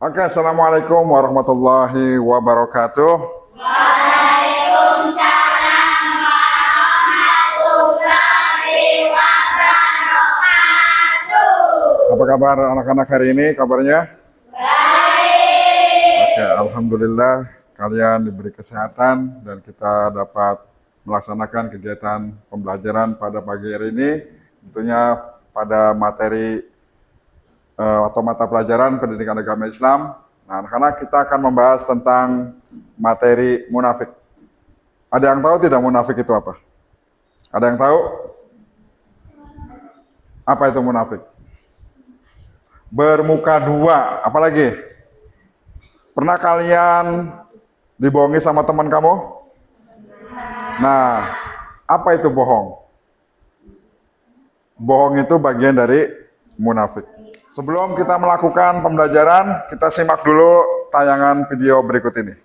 Oke, assalamualaikum warahmatullahi wabarakatuh. Waalaikumsalam warahmatullahi wabarakatuh. Apa kabar anak-anak hari ini? Kabarnya? Baik. Oke, alhamdulillah kalian diberi kesehatan dan kita dapat melaksanakan kegiatan pembelajaran pada pagi hari ini. Tentunya pada materi atau mata pelajaran pendidikan agama Islam. Nah, anak-anak, kita akan membahas tentang materi munafik. Ada yang tahu tidak munafik itu apa? Ada yang tahu? Apa itu munafik? Bermuka dua, apalagi? Pernah kalian dibohongi sama teman kamu? Nah, apa itu bohong? Bohong itu bagian dari munafik. Sebelum kita melakukan pembelajaran, kita simak dulu tayangan video berikut ini.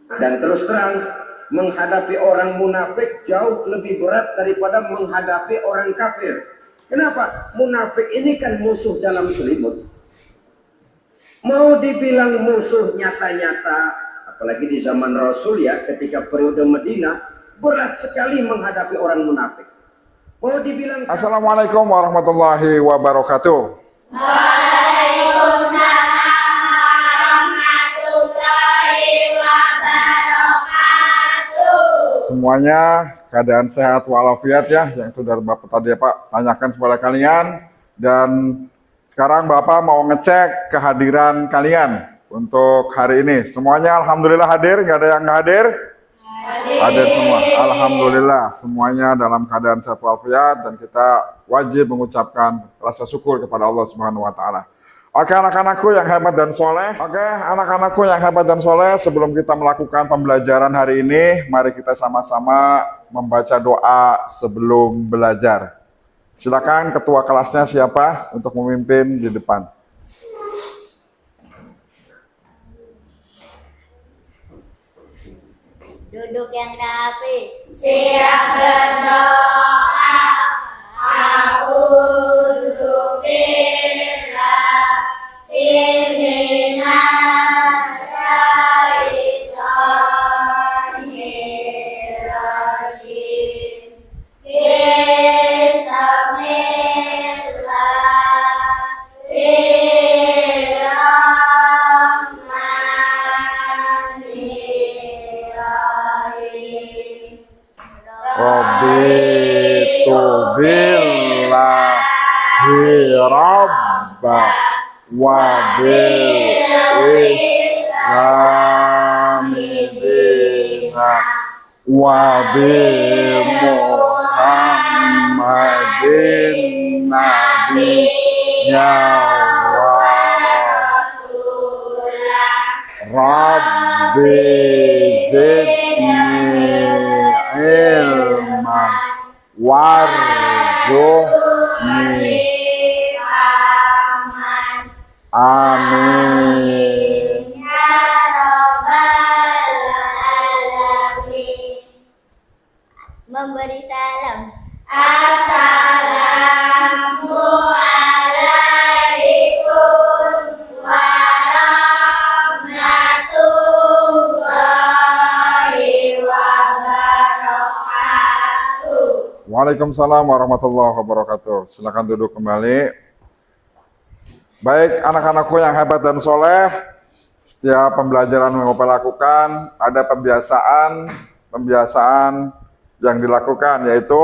Dan terus terang, menghadapi orang munafik jauh lebih berat daripada menghadapi orang kafir. Kenapa? Munafik ini kan musuh dalam selimut. Mau dibilang musuh nyata-nyata, apalagi di zaman Rasul ya, ketika periode Madinah, berat sekali menghadapi orang munafik. Mau dibilang... Assalamualaikum warahmatullahi wabarakatuh. Waalaikumsalam warahmatullahi wabarakatuh. Semuanya keadaan sehat walafiat ya, yang sudah Bapak tadi Pak tanyakan kepada kalian. Dan sekarang Bapak mau ngecek kehadiran kalian untuk hari ini. Semuanya alhamdulillah hadir, nggak ada yang nggak hadir? Hadir semua, alhamdulillah. Semuanya dalam keadaan sehat walafiat dan kita wajib mengucapkan rasa syukur kepada Allah Subhanahu wa taala. Oke, anak-anakku yang hebat dan soleh. Sebelum kita melakukan pembelajaran hari ini, mari kita sama-sama membaca doa sebelum belajar. Silakan ketua kelasnya siapa untuk memimpin di depan. Duduk yang rapi. Siap berdoa. A'udzubillahi minasyaitonir rajim. Bismillahirrahmanirrahim. Raditu billahi rabba wa bil islami dina wa bi Muhammadin nabiyya wa Rabbi zidni ilman warzuqni amin. Ya Rabbal Alamin. Memberi salam. Assalamualaikum warahmatullahi wabarakatuh. Waalaikumsalam warahmatullahi wabarakatuh. Silakan duduk kembali. Baik, anak-anakku yang hebat dan soleh, setiap pembelajaran yang Bapak lakukan ada pembiasaan yang dilakukan, yaitu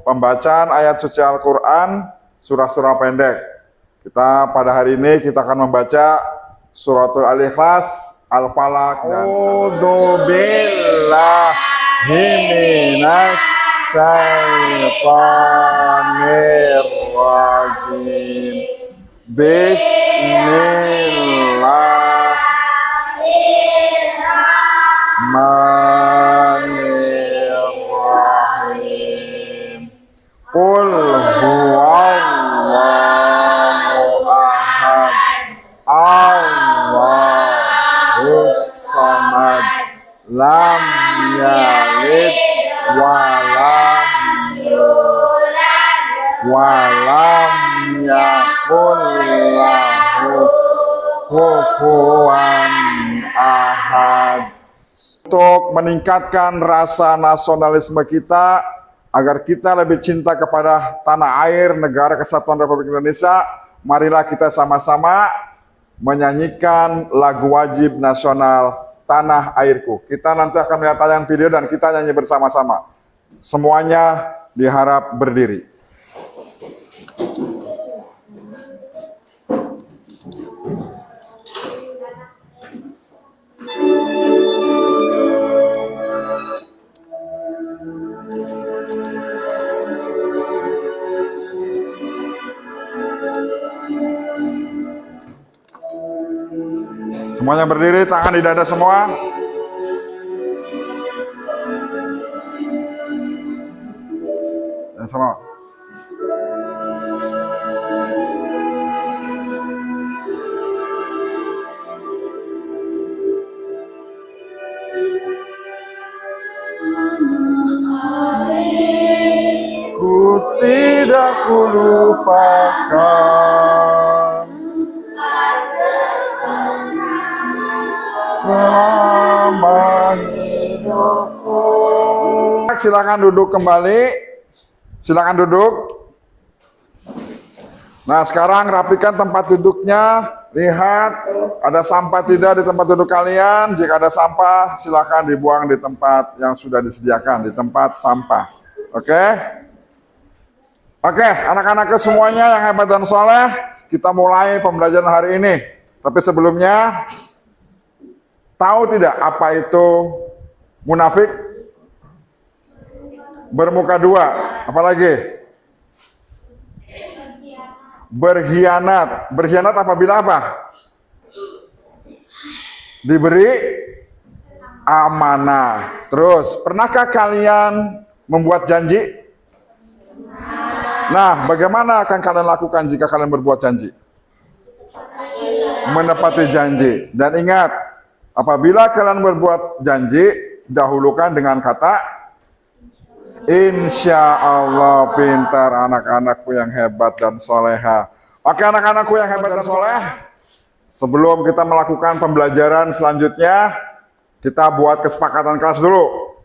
pembacaan ayat suci Al-Quran, surah-surah pendek. Kita pada hari ini kita akan membaca suratul Al-Ikhlas, Al-Falaq, dan A'udzu billahi minasy syaitonir rajim. Bismillahirrahmanirrahim. Qul huwallahu ahad, Allahus samad, lam yalid wa lam walam yakul lahu kufuwan ahad. Untuk meningkatkan rasa nasionalisme kita, agar kita lebih cinta kepada tanah air, negara kesatuan Republik Indonesia, marilah kita sama-sama menyanyikan lagu wajib nasional Tanah Airku. Kita nanti akan melihat tayangan video dan kita nyanyi bersama-sama. Semuanya diharap berdiri. Semuanya berdiri, tangan di dada semua. Dan semua. Ku tidak kulupakan selama hidupku. Silakan duduk kembali. Silakan duduk. Nah, sekarang rapikan tempat duduknya. Lihat, ada sampah tidak di tempat duduk kalian? Jika ada sampah, silakan dibuang di tempat yang sudah disediakan, di tempat sampah. Oke? Oke, anak-anakku semuanya yang hebat dan soleh, kita mulai pembelajaran hari ini. Tapi sebelumnya, tahu tidak apa itu munafik? Bermuka dua, apalagi? Berkhianat. Berkhianat apabila apa? Diberi amanah. Terus, pernahkah kalian membuat janji? Nah, bagaimana akan kalian lakukan jika kalian berbuat janji? Menepati janji. Dan ingat, apabila kalian berbuat janji, dahulukan dengan kata insya Allah. Pintar anak-anakku yang hebat dan soleha. Oke, anak-anakku yang hebat dan soleh, sebelum kita melakukan pembelajaran selanjutnya, kita buat kesepakatan kelas dulu.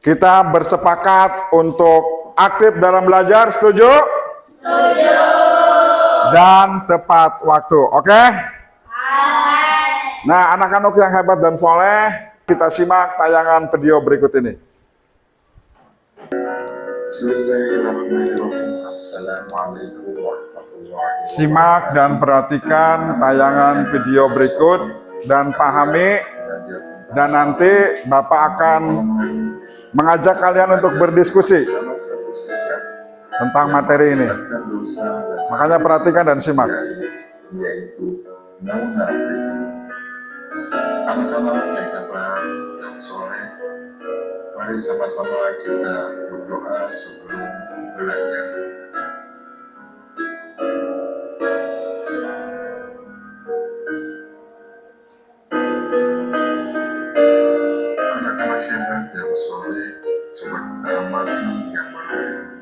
Kita bersepakat untuk aktif dalam belajar, setuju? Setuju. Dan tepat waktu, oke? Nah, anak-anak yang hebat dan soleh, kita simak tayangan video berikut ini. Bismillahirrahmanirrahim. Assalamualaikum warahmatullahi wabarakatuh. Simak dan perhatikan tayangan video berikut dan pahami, dan nanti Bapak akan mengajak kalian untuk berdiskusi tentang materi ini. Makanya perhatikan dan simak. Yaitu munafik. Anak-anak yang hebat dan soleh, mari sama-sama kita berdoa sebelum belajar. Anak-anak hebat yang soleh, coba kita amati gambar berikut.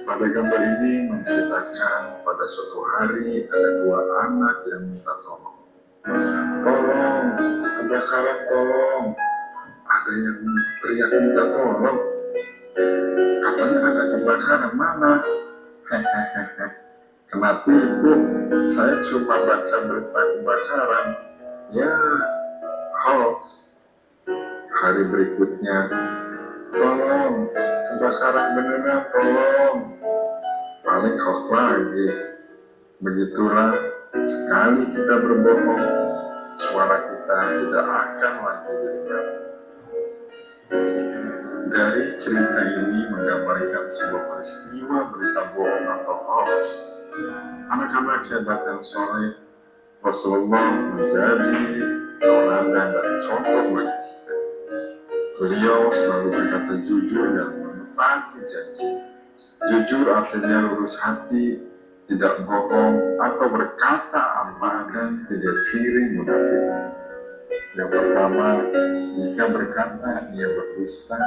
Pada gambar ini menceritakan pada suatu hari ada dua anak yang minta tolong. Tolong, kebakaran tolong. Ada yang teriak minta tolong. Katanya ada kebakaran, mana? Hehehe. Kena tipu. Saya cuma baca berita kebakaran. Ya, hoax. Hari berikutnya, tolong, kebakaran beneran, tolong. Paling hoax lagi. Begitulah, sekali kita berbohong, suara kita tidak akan lagi didengar. Dari cerita ini menggambarkan sebuah peristiwa berita bohong atau hoax. Anak-anak hebat yang soleh, Rasulullah menjadi tauladan dan contoh bagi kita. Beliau selalu berkata jujur dan menepati janji. Jujur artinya lurus hati, tidak bohong atau berkata amalkan tiga ciri munafik. Yang pertama, jika berkata ia berdusta,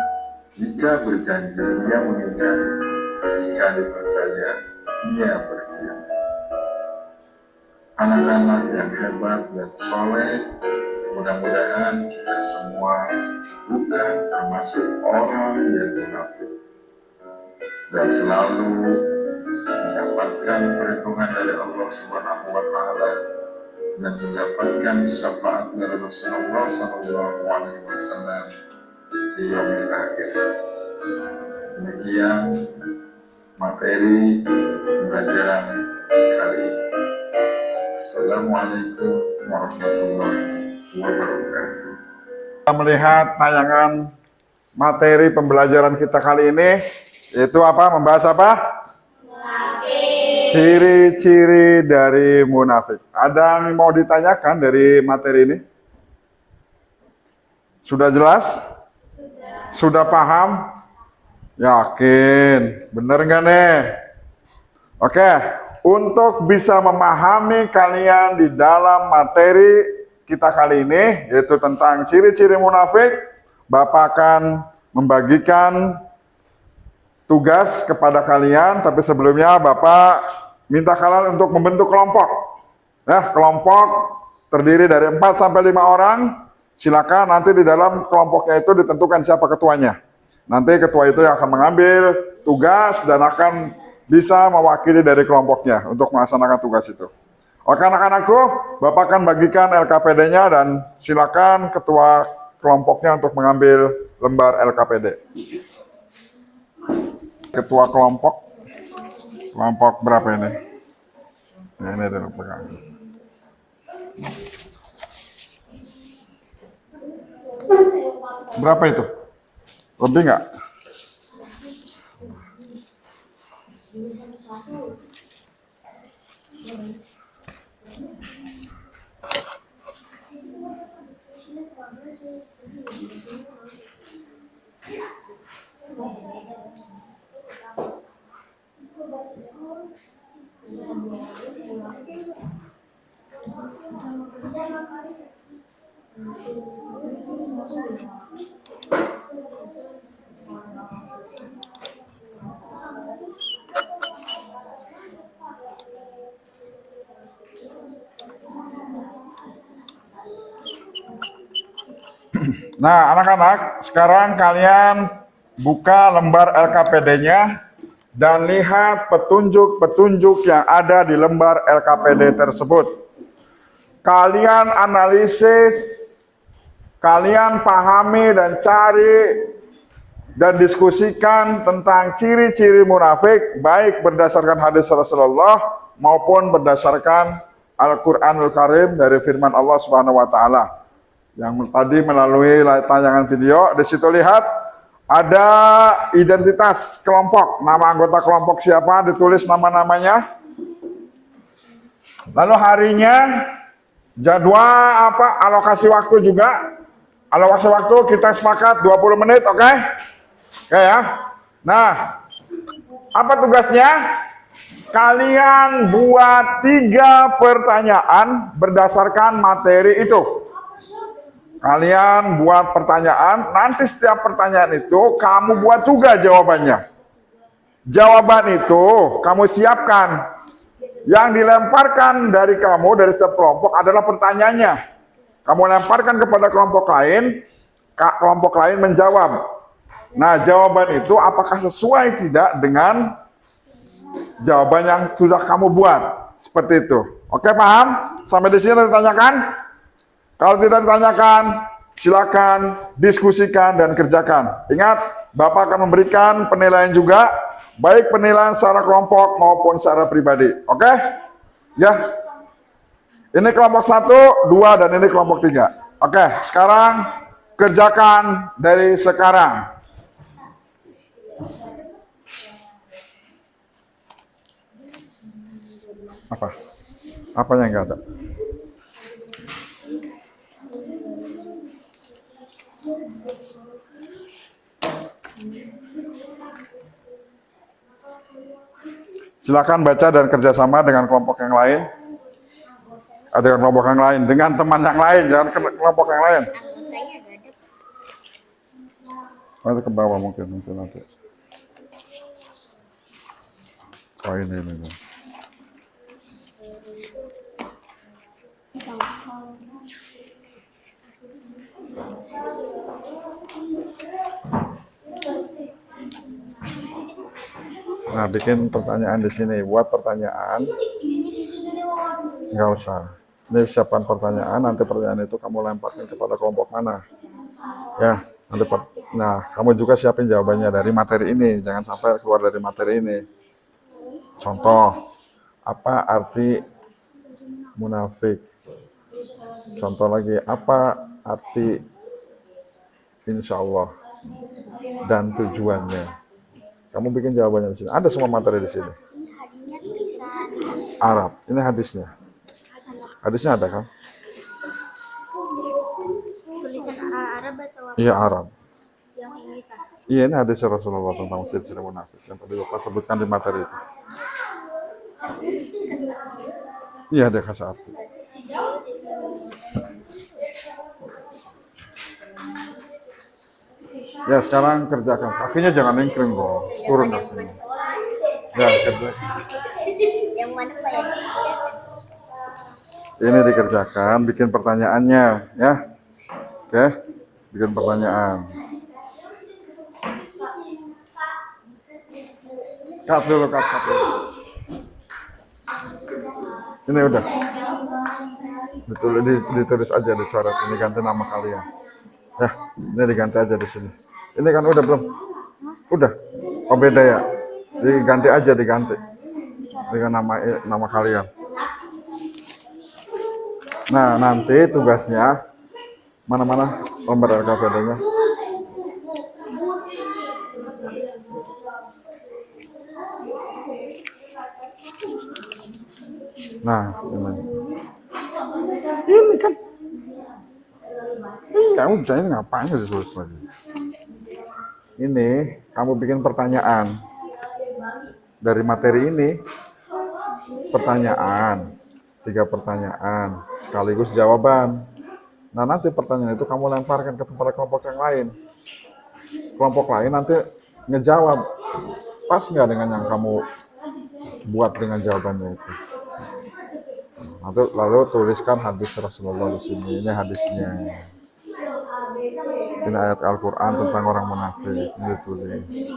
jika berjanji ia mengingkari. jika dipercaya ia berkhianat. Anak-anak yang hebat dan soleh, mudah-mudahan kita semua bukan termasuk orang yang munafik dan selalu mendapatkan perlindungan dari Allah Subhanahu wa Ta'ala dan mendapatkan syafaat dari Rasulullah Sallallahu Alaihi Wasallam di yaumil akhir. Demikian materi pembelajaran kali ini. Assalamualaikum warahmatullahi wabarakatuh. Kita melihat tayangan materi pembelajaran kita kali ini, yaitu apa? Membahas apa? Ciri-ciri dari munafik. Ada yang mau ditanyakan dari materi ini? Sudah jelas? Sudah paham? Yakin? Bener nggak nih? Oke, untuk bisa memahami kalian di dalam materi kita kali ini, yaitu tentang ciri-ciri munafik, Bapak akan membagikan tugas kepada kalian, tapi sebelumnya Bapak minta kalian untuk membentuk kelompok. Nah, kelompok terdiri dari 4 sampai 5 orang. Silakan nanti di dalam kelompoknya itu ditentukan siapa ketuanya. Nanti ketua itu yang akan mengambil tugas dan akan bisa mewakili dari kelompoknya untuk melaksanakan tugas itu. Oke anak-anakku, Bapak akan bagikan LKPD-nya dan silakan ketua kelompoknya untuk mengambil lembar LKPD. Ketua kelompok berapa ini? Nah, ini adalah pegang. Berapa itu? Lebih nggak? Nah, anak-anak, sekarang kalian buka lembar LKPD-nya dan lihat petunjuk-petunjuk yang ada di lembar LKPD tersebut. Kalian analisis, kalian pahami dan cari dan diskusikan tentang ciri-ciri munafik, baik berdasarkan hadis Rasulullah maupun berdasarkan Al-Quranul Karim dari firman Allah Subhanahu wa Ta'ala. Yang tadi melalui tayangan video, di situ lihat ada identitas kelompok, nama anggota kelompok siapa, ditulis nama-namanya. Lalu harinya, jadwal apa, alokasi waktu juga. Alokasi waktu kita sepakat 20 menit, oke? Oke ya. Nah, apa tugasnya? Kalian buat 3 pertanyaan berdasarkan materi itu. Kalian buat pertanyaan, nanti setiap pertanyaan itu kamu buat juga jawabannya. Jawaban itu kamu siapkan. Yang dilemparkan dari kamu, dari setiap kelompok adalah pertanyaannya. Kamu lemparkan kepada kelompok lain menjawab. Nah, jawaban itu apakah sesuai tidak dengan jawaban yang sudah kamu buat. Seperti itu. Oke, paham? Sampai di sini ditanyakan? Kalau tidak ditanyakan, silakan diskusikan dan kerjakan. Ingat, Bapak akan memberikan penilaian juga, baik penilaian secara kelompok maupun secara pribadi. Oke? Ya. Ini kelompok 1, 2, dan ini kelompok 3. Oke, sekarang kerjakan dari sekarang. Apa? Apanya yang nggak ada? Silakan baca dan kerjasama dengan kelompok yang lain. Dengan kelompok yang lain, dengan teman yang lain, jangan kelompok yang lain. Nanti ke bawah mungkin nanti. Oh ini. Nah, bikin pertanyaan di sini. Buat pertanyaan. Nggak usah. Ini siapkan pertanyaan. Nanti pertanyaan itu kamu lemparkan kepada kelompok mana. Ya. Nah, kamu juga siapin jawabannya dari materi ini. Jangan sampai keluar dari materi ini. Contoh. Apa arti munafik? Contoh lagi. Apa arti insya Allah? Dan tujuannya. Kamu bikin jawabannya di sini. Ada semua materi di sini. Ini hadisnya tulisan Arab. Ini hadisnya. Hadisnya ada kan? tulisan Arab atau apa? Iya Arab. Yang ini kan? Iya ini hadis Rasulullah tentang ciri-ciri munafik yang tadi Bapak sebutkan di materi itu. Iya ada kasih arti. Ya sekarang kerjakan. Kakinya jangan lingkring kok. Turun kakinya. Ya kerjakan. Yang mana Pak ya? Ini dikerjakan, bikin pertanyaannya, ya. Oke, bikin pertanyaan. Cut dulu. Ini udah. Ditulis aja, dicoret. Ini ganti nama kalian. Ya, ini diganti aja di sini. Ini kan udah belum? Udah. Oh beda ya. Diganti aja, diganti dengan nama kalian. Nah, nanti tugasnya mana lembar LKPD-nya. Nah, ini kan. Kamu ini ngapain ditulis lagi? Ini kamu bikin pertanyaan dari materi ini. Pertanyaan. 3 pertanyaan sekaligus jawaban. Nah nanti pertanyaan itu kamu lemparkan kepada kelompok yang lain. Kelompok lain nanti ngejawab pas nggak dengan yang kamu buat dengan jawabannya itu. Nanti lalu tuliskan hadis Rasulullah di sini. Ini hadisnya. Ini ayat Al-Quran tentang orang munafik. Ini ditulis.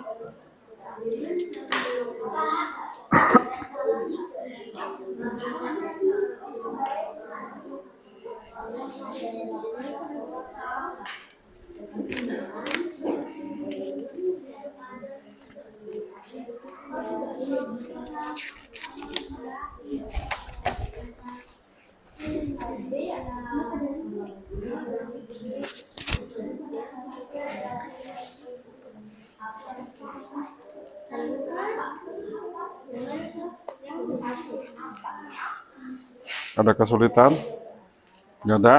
Ada kesulitan? Nggak ada?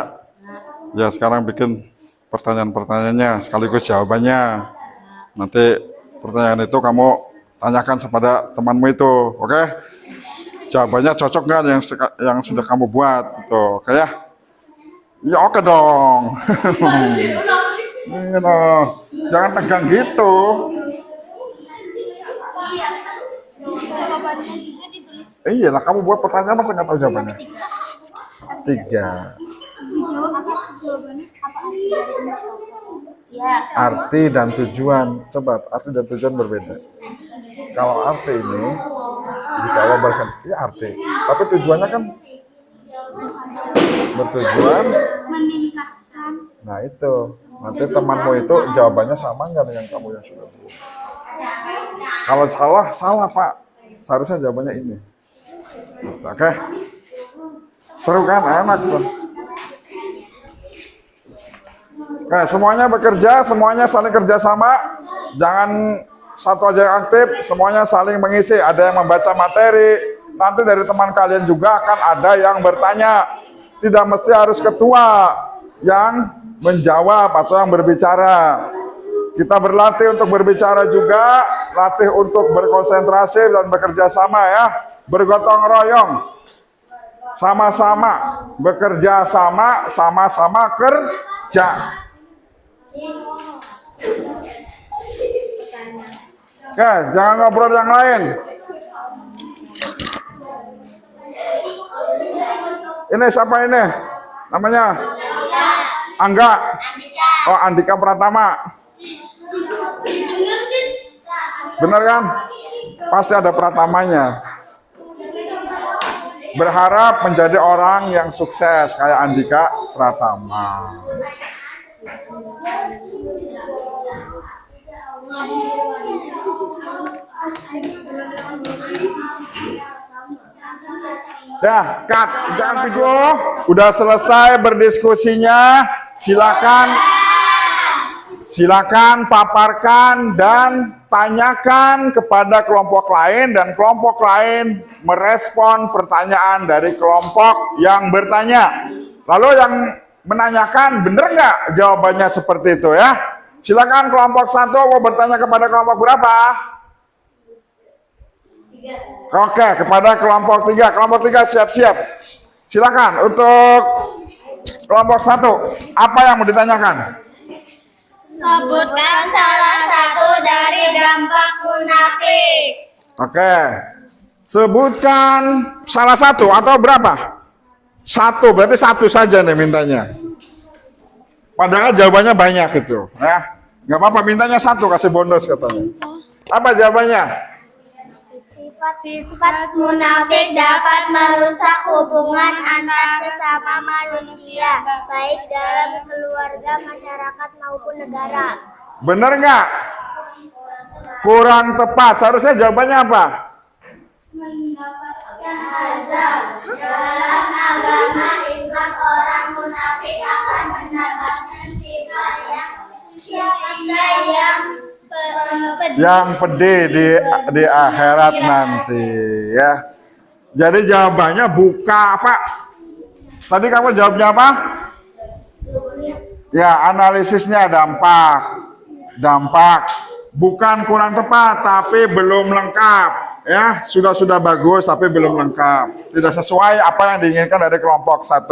Ya sekarang bikin pertanyaan-pertanyaannya sekaligus jawabannya. Nanti pertanyaan itu kamu tanyakan kepada temanmu itu, oke? Jawabannya cocok nggak yang sudah kamu buat, gitu, oke ya? Ya oke dong. Ini dong. Jangan tegang gitu. Jawabannya juga ditulis. Iya lah, kamu buat pertanyaan masa nggak tahu jawabannya? 3. Jawab apa jawabannya? Apa arti dari insya Allah? Ya. Arti dan tujuan. Coba, arti dan tujuan berbeda. Kalau arti ini, jika Allah berikan, ya arti. Tapi tujuannya kan bertujuan. Meningkatkan. Nah itu, nanti temanmu itu jawabannya sama nggak dengan kamu yang sudah buat? Kalau salah Pak. Seharusnya jawabannya ini. Oke? Seru kan? Enak tuh. Oke, semuanya bekerja, semuanya saling kerjasama. Jangan satu aja yang aktif, semuanya saling mengisi. Ada yang membaca materi. Nanti dari teman kalian juga akan ada yang bertanya. Tidak mesti harus ketua yang menjawab atau yang berbicara. Kita berlatih untuk berbicara juga, latih untuk berkonsentrasi dan bekerja sama ya. Bergotong royong. Sama-sama bekerja sama-sama kerja. Oke, jangan ngobrol yang lain. Ini siapa ini? Namanya? Angga. Oh, Andika Pratama. Bener kan? Pasti ada Pratamanya. Berharap menjadi orang yang sukses kayak Andika Pratama. Ya, cut. Jangan video. Udah selesai berdiskusinya. Silakan paparkan dan tanyakan kepada kelompok lain dan kelompok lain merespon pertanyaan dari kelompok yang bertanya. Lalu yang menanyakan benar nggak jawabannya seperti itu ya? Silakan kelompok 1 mau bertanya kepada kelompok berapa? Oke, kepada kelompok 3. Kelompok 3 siap-siap. Silakan untuk kelompok 1. Apa yang mau ditanyakan? Sebutkan salah satu dari dampak munafik. Oke. Sebutkan salah satu atau berapa? 1, berarti 1 saja nih mintanya. Padahal jawabannya banyak itu. Ya. Nggak apa-apa, mintanya 1, kasih bonus katanya. Apa jawabannya? Sifat munafik dapat merusak hubungan antar sesama manusia, baik dalam keluarga, masyarakat maupun negara. Bener nggak? Kurang tepat. Seharusnya jawabannya apa? Mendapatkan azab. Dalam agama Islam, orang munafik akan mendapatkan sifat yang pedih di akhirat nanti ya. Jadi jawabannya buka apa? Tadi kamu jawabnya apa? Ya, analisisnya dampak. Bukan kurang tepat tapi belum lengkap ya. Sudah bagus tapi belum lengkap. Tidak sesuai apa yang diinginkan dari kelompok 1.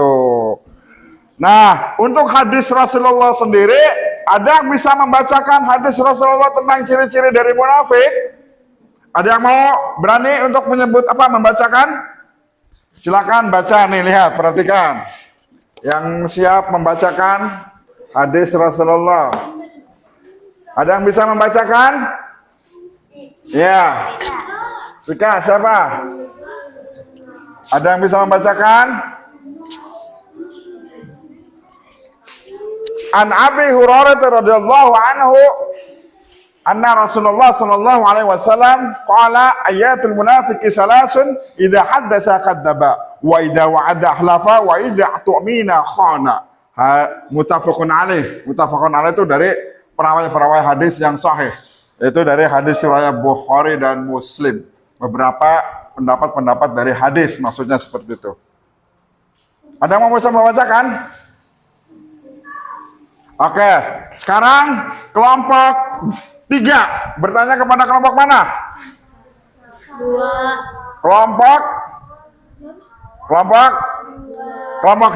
Nah, untuk hadis Rasulullah sendiri, ada yang bisa membacakan hadis Rasulullah tentang ciri-ciri dari munafik? Ada yang mau berani untuk menyebut apa, membacakan? Silakan baca nih, lihat, perhatikan. Yang siap membacakan hadis Rasulullah. Ada yang bisa membacakan? Ya. Rika, siapa? Ada yang bisa membacakan? An Abi Hurairah radhiyallahu anhu anna Rasulullah sallallahu alaihi wasallam qala ayatul munafiqi salasun idza haddatsa kadzdzaba wa idza wa'ada ahlafa wa idza tu'mina khana. Muttafaqun alaih. Muttafaqun alaih itu dari perawai hadis yang sahih. Itu dari hadis riwayat Bukhari dan Muslim. Beberapa pendapat dari hadis maksudnya seperti itu. Ada yang mau bisa membacakan? Oke, sekarang kelompok 3 bertanya kepada kelompok mana? 2. Kelompok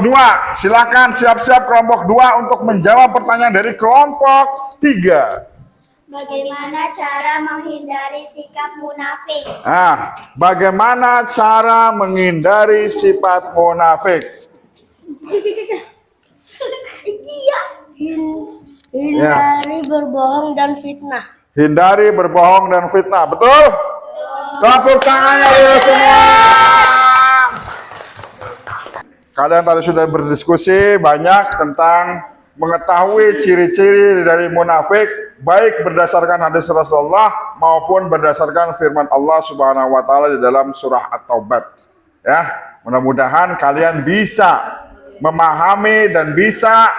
2. Silakan siap-siap kelompok 2 untuk menjawab pertanyaan dari kelompok 3. Bagaimana cara menghindari sikap munafik? Bagaimana cara menghindari sifat munafik? Hindari berbohong dan fitnah. Hindari berbohong dan fitnah, betul? Tepuk tangannya dulu semua. Kalian tadi sudah berdiskusi banyak tentang mengetahui ciri-ciri dari munafik, baik berdasarkan hadis Rasulullah maupun berdasarkan firman Allah Subhanahu wa taala di dalam surah At-Taubah. Ya, mudah-mudahan kalian bisa memahami dan bisa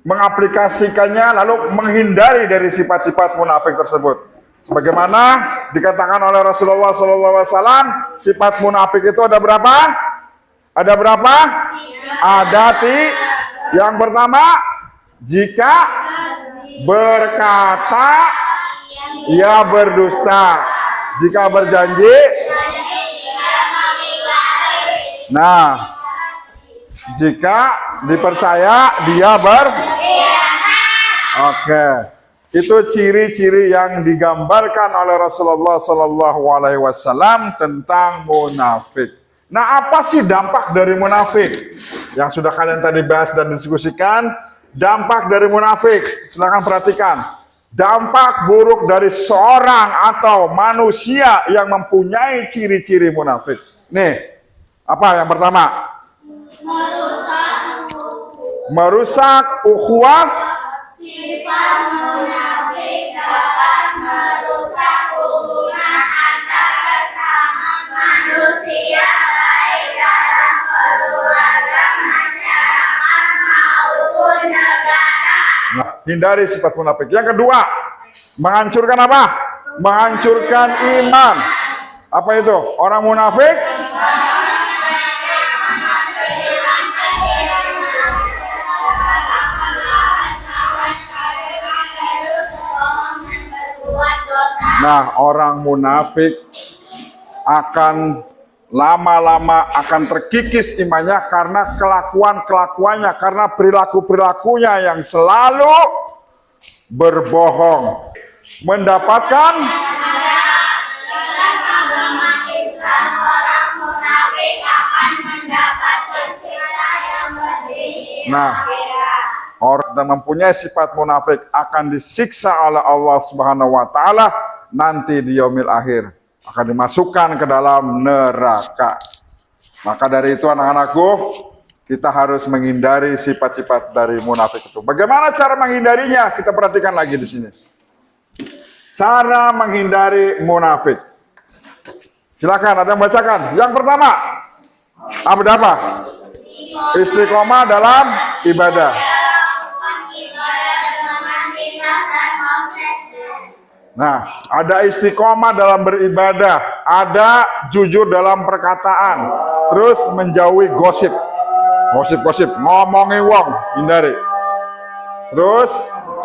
mengaplikasikannya lalu menghindari dari sifat-sifat munafik tersebut. Sebagaimana dikatakan oleh Rasulullah SAW, sifat munafik itu ada berapa? Ada berapa? Ada yang pertama, jika berkata ia berdusta, jika berjanji, jika dipercaya dia Oke, itu ciri-ciri yang digambarkan oleh Rasulullah SAW tentang munafik. Nah, apa sih dampak dari munafik? Yang sudah kalian tadi bahas dan diskusikan, dampak dari munafik. Silakan perhatikan. Dampak buruk dari seorang atau manusia yang mempunyai ciri-ciri munafik. Nih, apa yang pertama? Merusak ukhuwah. Sifat munafik dapat merusak hubungan antar sesama manusia, baik dalam keluarga, masyarakat, maupun negara. Nah, hindari sifat munafik. Yang kedua, menghancurkan apa? Menghancurkan iman. Apa itu? Orang munafik Nah, orang munafik akan lama-lama akan terkikis imannya karena kelakuan-kelakuannya, karena perilaku-perilakunya yang selalu berbohong. Mendapatkan Agama Islam, orang munafik akan mendapatkan siksa yang pedih. Nah, orang yang mempunyai sifat munafik akan disiksa oleh Allah Subhanahu wa taala nanti di yaumil akhir, akan dimasukkan ke dalam neraka. Maka dari itu anak-anakku, kita harus menghindari sifat-sifat dari munafik itu. Bagaimana cara menghindarinya? Kita perhatikan lagi di sini. Cara menghindari munafik. Silakan, ada yang bacakan. Yang pertama, apa? Istiqomah dalam ibadah. Nah, ada istiqomah dalam beribadah, ada jujur dalam perkataan, terus menjauhi gosip, ngomongin wong, hindari. Terus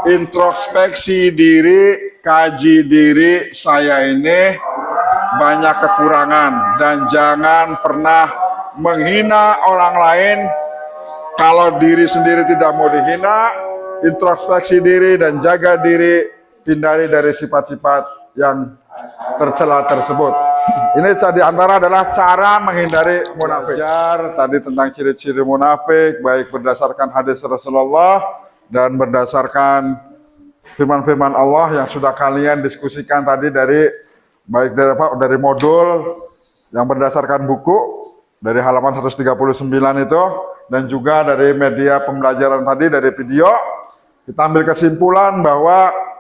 introspeksi diri, kaji diri, saya ini banyak kekurangan dan jangan pernah menghina orang lain. Kalau diri sendiri tidak mau dihina, introspeksi diri dan jaga diri. Hindari dari sifat-sifat yang tercela tersebut. Ini di antara adalah cara menghindari munafik. Tadi tentang ciri-ciri munafik, baik berdasarkan hadis Rasulullah dan berdasarkan firman-firman Allah yang sudah kalian diskusikan tadi baik dari modul yang berdasarkan buku dari halaman 139 itu, dan juga dari media pembelajaran tadi dari video. Kita ambil kesimpulan bahwa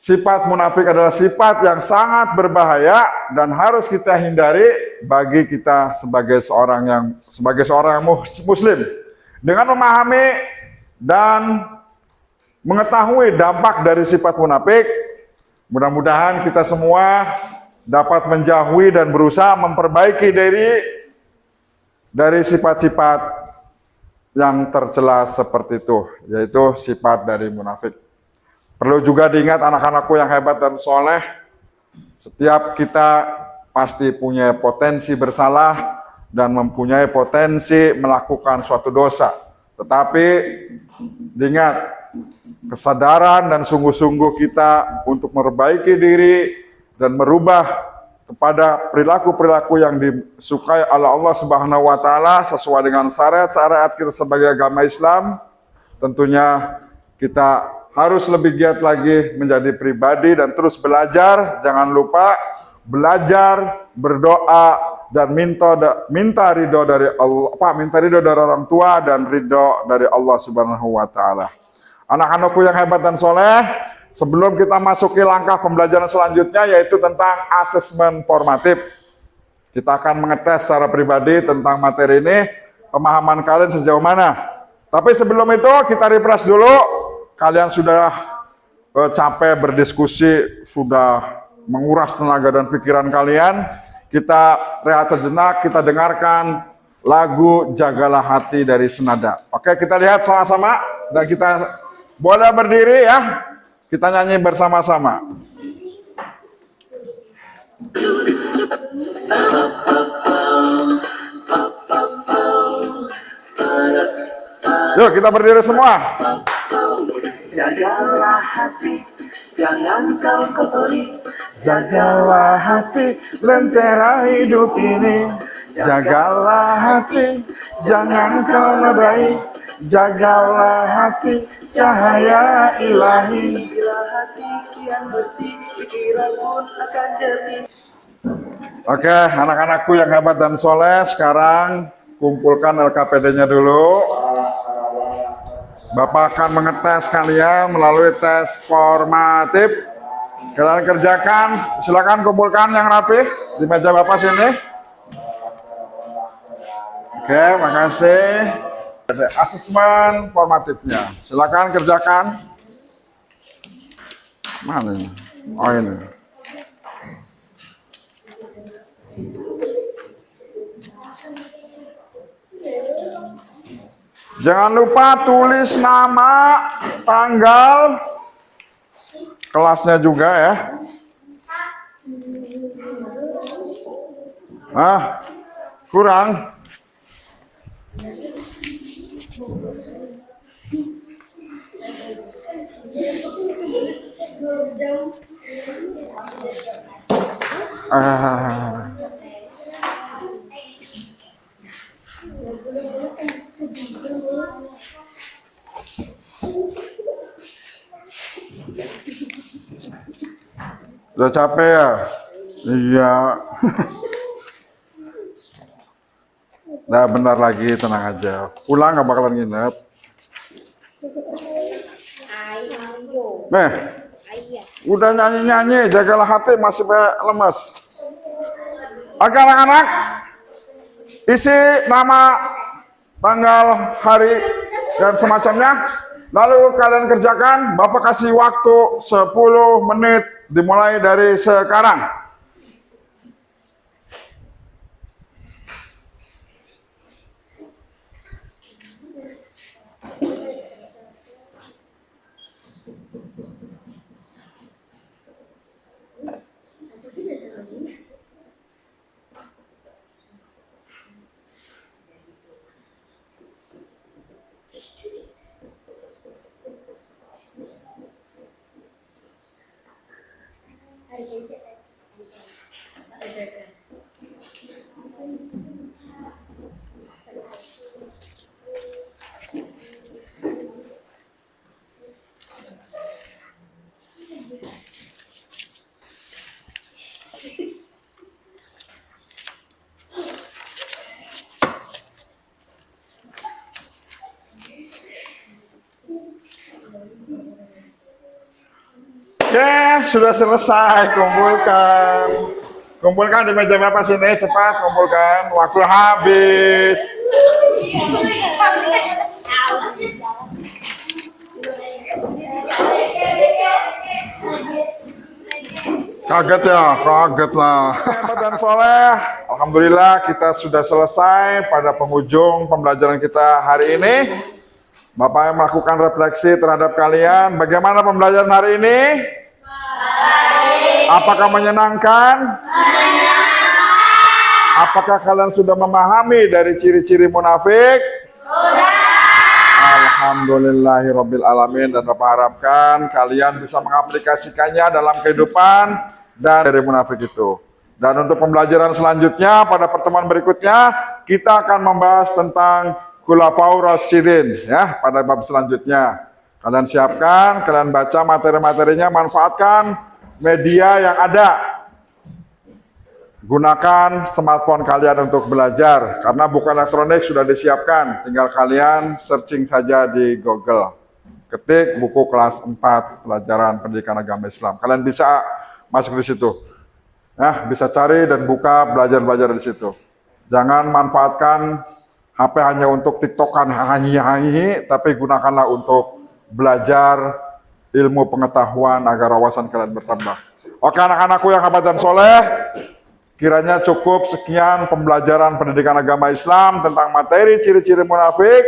sifat munafik adalah sifat yang sangat berbahaya dan harus kita hindari bagi kita sebagai seorang muslim. Dengan memahami dan mengetahui dampak dari sifat munafik, mudah-mudahan kita semua dapat menjauhi dan berusaha memperbaiki dari sifat-sifat yang tercela seperti itu, yaitu sifat dari munafik. Perlu juga diingat anak-anakku yang hebat dan soleh, setiap kita pasti punya potensi bersalah dan mempunyai potensi melakukan suatu dosa. Tetapi diingat, kesadaran dan sungguh-sungguh kita untuk memperbaiki diri dan merubah kepada perilaku-perilaku yang disukai oleh Allah Subhanahu wa taala sesuai dengan syariat kita sebagai agama Islam. Tentunya kita harus lebih giat lagi menjadi pribadi dan terus belajar. Jangan lupa belajar, berdoa, dan minta ridho dari Allah, minta ridho dari orang tua dan ridho dari Allah Subhanahu wa taala. Anak-anakku yang hebat dan soleh, sebelum kita masuki langkah pembelajaran selanjutnya, yaitu tentang asesmen formatif. Kita akan mengetes secara pribadi tentang materi ini, pemahaman kalian sejauh mana. Tapi sebelum itu kita refresh dulu. Kalian sudah capek berdiskusi, sudah menguras tenaga dan pikiran kalian. Kita rehat sejenak, kita dengarkan lagu Jagalah Hati dari Senada. Oke, kita lihat sama-sama dan kita boleh berdiri ya. Kita nyanyi bersama-sama. Yuk kita berdiri semua. Jagalah hati, jangan kau kotori. Jagalah hati, lentera hidup ini. Jagalah hati, jangan kau merai. Jagalah hati, cahaya ilahi. Bila hati kian bersih, pikiran pun akan jernih. Oke, anak-anakku yang hebat dan soleh, sekarang kumpulkan LKPD-nya dulu. Bapak akan mengetes kalian melalui tes formatif. Kalian kerjakan, silakan kumpulkan yang rapi di meja Bapak sini. Oke, makasih. Ada asesmen formatifnya. Silakan kerjakan. Mana ini? Oh ini. Jangan lupa tulis nama, tanggal, kelasnya juga ya. Kurang. Udah capek ya? Iya. Nah, bentar lagi, tenang aja. Pulang nggak bakalan nginep. Udah nyanyi-nyanyi, jagalah hati, masih lemes. Oke anak-anak, isi nama, tanggal, hari, dan semacamnya. Lalu kalian kerjakan, Bapak kasih waktu 10 menit dimulai dari sekarang. Oke, sudah selesai. Kumpulkan di meja Bapak sini, cepat kumpulkan. Waktu habis. Kaget ya, kaget lah. Hebat dan soleh. Alhamdulillah kita sudah selesai pada penghujung pembelajaran kita hari ini. Bapak yang melakukan refleksi terhadap kalian. Bagaimana pembelajaran hari ini? Apakah menyenangkan? Apakah kalian sudah memahami dari ciri-ciri munafik? Alhamdulillahirabbil alamin, dan Bapak harapkan kalian bisa mengaplikasikannya dalam kehidupan dan dari munafik itu. Dan untuk pembelajaran selanjutnya pada pertemuan berikutnya kita akan membahas tentang Khulafaur Rasyidin ya pada bab selanjutnya. Kalian siapkan, kalian baca materi-materinya, manfaatkan media yang ada. Gunakan smartphone kalian untuk belajar, karena buku elektronik sudah disiapkan. Tinggal kalian searching saja di Google. Ketik buku kelas 4 pelajaran pendidikan agama Islam. Kalian bisa masuk di situ. Nah, bisa cari dan buka belajar-belajar di situ. Jangan manfaatkan HP hanya untuk TikTokan, hanyi-hanyi, tapi gunakanlah untuk belajar ilmu pengetahuan agar wawasan kalian bertambah. Oke anak-anakku yang hebat dan soleh, kiranya cukup sekian pembelajaran pendidikan agama Islam tentang materi ciri-ciri munafik.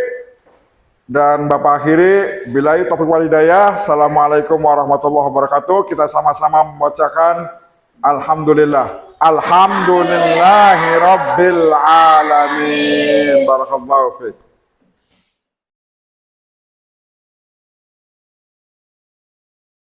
Dan Bapak akhiri, billahi taufiq wal hidayah. Assalamualaikum warahmatullahi wabarakatuh. Kita sama-sama membacakan Alhamdulillah. Alhamdulillahi rabbil alamin. Barakallahu fiik.